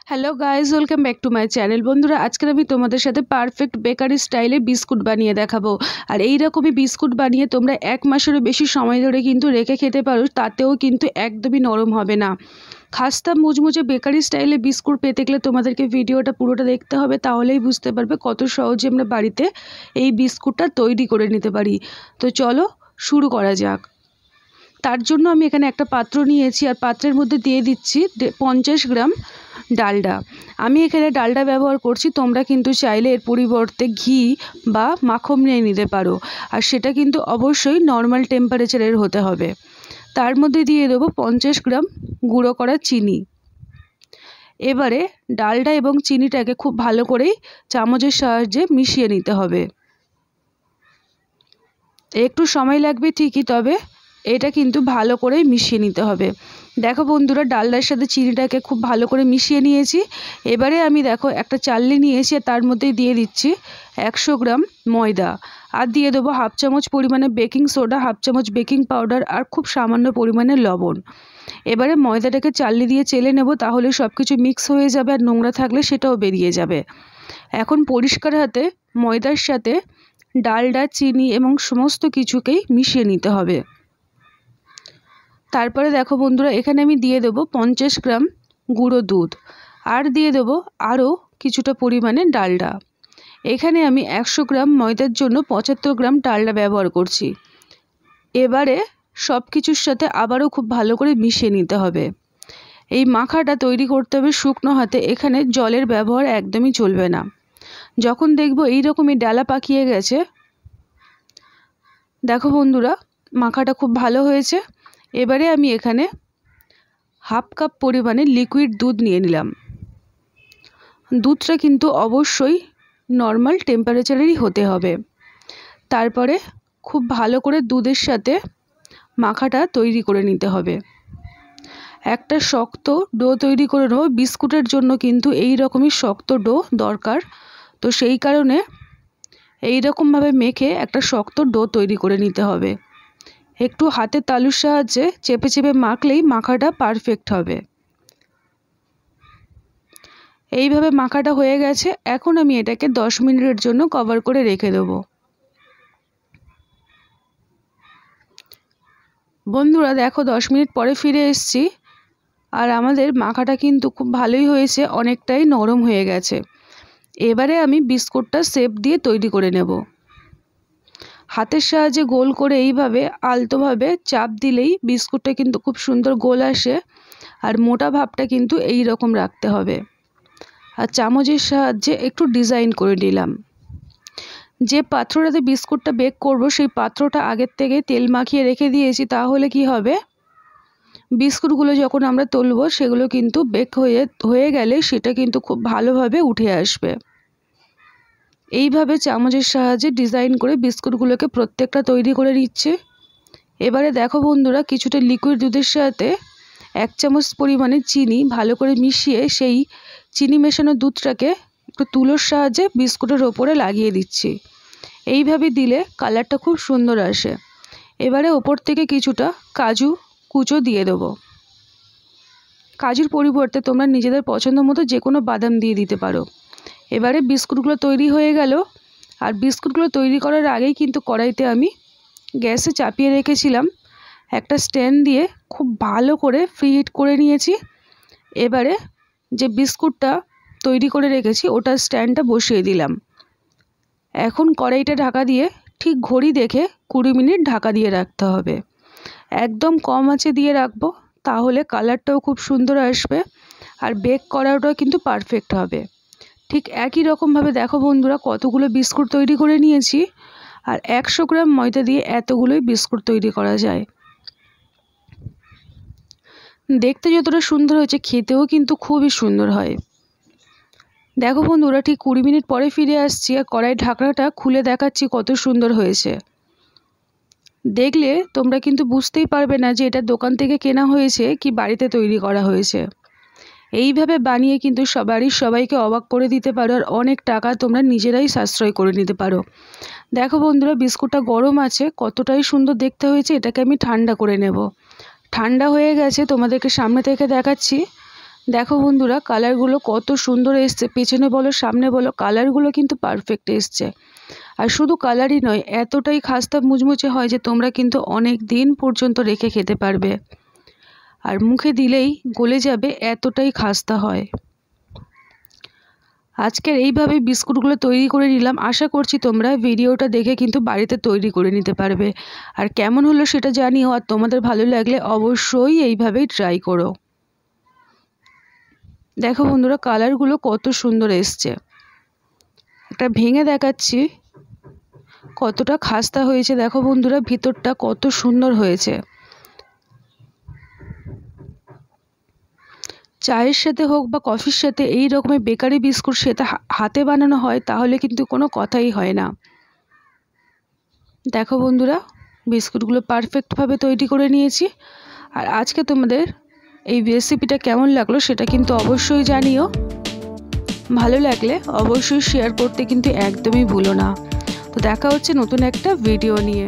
Hello guys, welcome back to my channel. বন্ধুরা, আজকে আমি তোমাদের সাথে পারফেক্ট বেকারি স্টাইলে বিস্কুট বানিয়ে দেখাবো। আর এই রকমই বিস্কুট বানিয়ে তোমরা 1 মাসেরও বেশি সময় ধরে কিন্তু রেখে খেতে পারো, তাতেও কিন্তু একদমই নরম হবে না। খাস্তা মুচমুচে বেকারি স্টাইলে বিস্কুট পেতে গেলে তোমাদেরকে ভিডিওটা পুরোটা দেখতে হবে, তাহলেই বুঝতে পারবে কত সহজে আমরা বাড়িতে এই বিস্কুটটা তৈরি করে নিতে পারি। তো চলো শুরু করা যাক। তার জন্য আমি এখানে একটা পাত্র নিয়েছি, আর পাত্রের মধ্যে দিয়ে দিচ্ছি 50 গ্রাম ডালডা। আমি এখানে ডালডা ব্যবহার করছি, তোমরা কিন্তু চাইলে এর পরিবর্তে ঘি বা মাখন নিয়ে নিতে পারো, আর সেটা কিন্তু অবশ্যই নর্মাল টেম্পারেচারের হতে হবে। তার মধ্যে দিয়ে দেবো 50 গ্রাম গুঁড়ো করা চিনি। এবারে ডালডা এবং চিনিটাকে খুব ভালো করেই চামচের সাহায্যে মিশিয়ে নিতে হবে। একটু সময় লাগবে ঠিকই, তবে এটা কিন্তু ভালো করে মিশিয়ে নিতে হবে। দেখো বন্ধুরা, ডালডার সাথে চিনিটাকে খুব ভালো করে মিশিয়ে নিয়েছি। এবারে আমি দেখো একটা চালনি নিয়েছি, আর তার মধ্যে দিয়ে দিচ্ছি 100 গ্রাম ময়দা, আর দিয়ে দেবো 1/2 চামচ পরিমাণে বেকিং সোডা, 1/2 চামচ বেকিং পাউডার, আর খুব সামান্য পরিমাণে লবণ। এবারে ময়দাটাকে চালনি দিয়ে চেলে নেব, তাহলে সব কিছু মিক্স হয়ে যাবে, আর নোংরা থাকলে সেটাও বেরিয়ে যাবে। এখন পরিষ্কার হাতে ময়দার সাথে ডালডা, চিনি এবং সমস্ত কিছুকেই মিশিয়ে নিতে হবে। তারপরে দেখো বন্ধুরা, এখানে আমি দিয়ে দেবো 50 গ্রাম গুঁড়ো দুধ, আর দিয়ে দেবো আরও কিছুটা পরিমাণে ডালডা। এখানে আমি 100 গ্রাম ময়দার জন্য 75 গ্রাম ডালডা ব্যবহার করছি। এবারে সব কিছুর সাথে আবারও খুব ভালো করে মিশিয়ে নিতে হবে। এই মাখাটা তৈরি করতে হবে শুকনো হাতে, এখানে জলের ব্যবহার একদমই চলবে না। যখন দেখবো এইরকমই ডালা পাকিয়ে গেছে, দেখো বন্ধুরা মাখাটা খুব ভালো হয়েছে। এবারে আমি এখানে 1/2 কাপ পরিমাণে লিকুইড দুধ নিয়ে নিলাম। দুধটা কিন্তু অবশ্যই নর্মাল টেম্পারেচারেরই হতে হবে। তারপরে খুব ভালো করে দুধের সাথে মাখাটা তৈরি করে নিতে হবে। একটা শক্ত ডো তৈরি করে নেব। বিস্কুটের জন্য কিন্তু এই রকমই শক্ত ডো দরকার, তো সেই কারণে এই রকমভাবে মেখে একটা শক্ত ডো তৈরি করে নিতে হবে। একটু হাতের তালুর সাহায্যে চেপে চেপে মাখলেই মাখাটা পারফেক্ট হবে। এইভাবে মাখাটা হয়ে গেছে। এখন আমি এটাকে 10 মিনিটের জন্য কভার করে রেখে দেবো। বন্ধুরা দেখো, 10 মিনিট পরে ফিরে এসেছি, আর আমাদের মাখাটা কিন্তু খুব ভালোই হয়েছে, অনেকটাই নরম হয়ে গেছে। এবারে আমি বিস্কুটটা শেপ দিয়ে তৈরি করে নেব। হাতের সাহায্যে গোল করে এইভাবে আলতোভাবে চাপ দিলেই বিস্কুটটা কিন্তু খুব সুন্দর গোল আসে, আর মোটা ভাবটা কিন্তু এই রকম রাখতে হবে। আর চামচের সাহায্যে একটু ডিজাইন করে নিলাম। যে পাত্রটাতে বিস্কুটটা বেক করব, সেই পাত্রটা আগের থেকে তেল মাখিয়ে রেখে দিয়েছি, তাহলে কি হবে, বিস্কুটগুলো যখন আমরা তুলব সেগুলো কিন্তু বেক হয়ে গেলে সেটা কিন্তু খুব ভালোভাবে উঠে আসবে। এইভাবে চামচের সাহায্যে ডিজাইন করে বিস্কুটগুলোকে প্রত্যেকটা তৈরি করে নিচ্ছে। এবারে দেখো বন্ধুরা, কিছুটা লিকুইড দুধের সাথে 1 চামচ পরিমাণে চিনি ভালো করে মিশিয়ে সেই চিনি মেশানো দুধটাকে একটু তুলোর সাহায্যে বিস্কুটের ওপরে লাগিয়ে দিচ্ছি। এইভাবে দিলে কালারটা খুব সুন্দর আসে। এবারে ওপর থেকে কিছুটা কাজু কুচো দিয়ে দেবো। কাজুর পরিবর্তে তোমরা নিজেদের পছন্দ মতো যে কোনো বাদাম দিয়ে দিতে পারো। এবারে বিস্কুটগুলো তৈরি হয়ে গেল, আর বিস্কুটগুলো তৈরি করার আগেই কিন্তু কড়াইতে আমি গ্যাসে চাপিয়ে রেখেছিলাম। একটা স্ট্যান্ড দিয়ে খুব ভালো করে প্রিহিট করে নিয়েছি। এবারে যে বিস্কুটটা তৈরি করে রেখেছি ওটার স্ট্যান্ডটা বসিয়ে দিলাম। এখন কড়াইটা ঢাকা দিয়ে ঠিক ঘড়ি দেখে 20 মিনিট ঢাকা দিয়ে রাখতে হবে। একদম কম আঁচে দিয়ে রাখবো, তাহলে কালারটাও খুব সুন্দর আসবে, আর বেক করাটাও কিন্তু পারফেক্ট হবে। ঠিক একই রকমভাবে দেখো বন্ধুরা, কতগুলো বিস্কুট তৈরি করে নিয়েছি, আর 100 গ্রাম ময়দা দিয়ে এতগুলোই বিস্কুট তৈরি করা যায়। দেখতে যতটা সুন্দর হয়েছে, খেতেও কিন্তু খুবই সুন্দর হয়। দেখো বন্ধুরা, ঠিক 20 মিনিট পরে ফিরে আসছি, আর কড়াইয়ের ঢাকনাটা খুলে দেখাচ্ছি কত সুন্দর হয়েছে। দেখলে তোমরা কিন্তু বুঝতেই পারবে না যে এটা দোকান থেকে কেনা হয়েছে কি বাড়িতে তৈরি করা হয়েছে। এইভাবে বানিয়ে কিন্তু সবাইকে অবাক করে দিতে পারো, আর অনেক টাকা তোমরা নিজেরাই সাশ্রয় করে নিতে পারো। দেখো বন্ধুরা, বিস্কুটটা গরম আছে, কতটাই সুন্দর দেখতে হয়েছে। এটাকে আমি ঠান্ডা করে নেব। ঠান্ডা হয়ে গেছে, তোমাদেরকে সামনে থেকে দেখাচ্ছি। দেখো বন্ধুরা, কালারগুলো কত সুন্দর এসছে, পেছনে বলো সামনে বলো কালারগুলো কিন্তু পারফেক্ট এসছে। আর শুধু কালারই নয়, এতটাই খাস্তা মুচমুচে হয় যে তোমরা কিন্তু অনেক দিন পর্যন্ত রেখে খেতে পারবে, আর মুখে দিলেই গলে যাবে, এতটাই খাস্তা হয়। আজকের এইভাবে বিস্কুটগুলো তৈরি করে নিলাম। আশা করছি তোমরা ভিডিওটা দেখে কিন্তু বাড়িতে তৈরি করে নিতে পারবে। আর কেমন হলো সেটা জানিও, আর তোমাদের ভালো লাগলে অবশ্যই এইভাবেই ট্রাই করো। দেখো বন্ধুরা, কালারগুলো কত সুন্দর এসছে। একটা ভেঙে দেখাচ্ছি কতটা খাস্তা হয়েছে। দেখো বন্ধুরা, ভিতরটা কত সুন্দর হয়েছে। চায়ের সাথে হোক বা কফির সাথে এই রকমের বেকারি বিস্কুট সেটা হাতে বানানো হয় তাহলে কিন্তু কোনো কথাই হয় না। দেখো বন্ধুরা, বিস্কুটগুলো পারফেক্টভাবে তৈরি করে নিয়েছি। আর আজকে তোমাদের এই রেসিপিটা কেমন লাগলো সেটা কিন্তু অবশ্যই জানিও। ভালো লাগলে অবশ্যই শেয়ার করতে কিন্তু একদমই ভুলো না। তো দেখা হচ্ছে নতুন একটা ভিডিও নিয়ে।